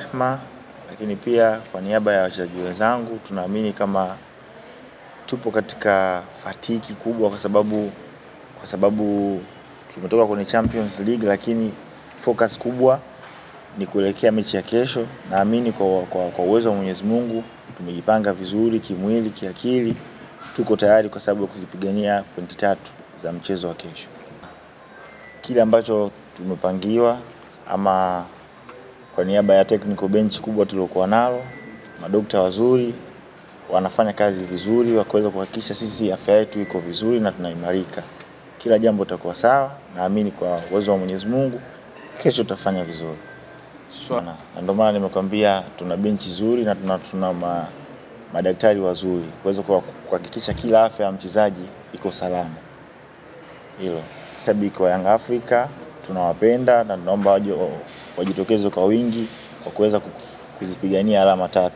rehema, lakini pia kwa niaba ya wachezaji wenzangu tunaamini kama tupo katika fatiki kubwa kwa sababu tumetoka kwenye Champions League, lakini focus kubwa ni kuelekea mechi ya kesho. Naamini kwa uwezo wa Mwenyezi Mungu tumejipanga vizuri kimwili, kiakili, tuko tayari kwa sababu kujipigania pointi 3 za mchezo wa kesho. Kile ambacho tumepangiwa ama kwa niaba ya technical bench kubwa tuliokuwa nalo, madokta wazuri wanafanya kazi vizuri wakuweza kuhakikisha sisi afya yetu iko vizuri na tunaimarika. Kila jambo litakuwa sawa, naamini kwa uwezo wa Mwenyezi Mungu kesho tutafanya vizuri. Na ndio maana nimekwambia tuna benchi nzuri na tuna madaktari wazuri kuweza kuhakikisha kila afya ya mchezaji iko salama. Hilo. Shabiki wa Young Africa tunawapenda na tunaomba wajitokeze kwa wingi kwa kuweza kuzipigania alama 3.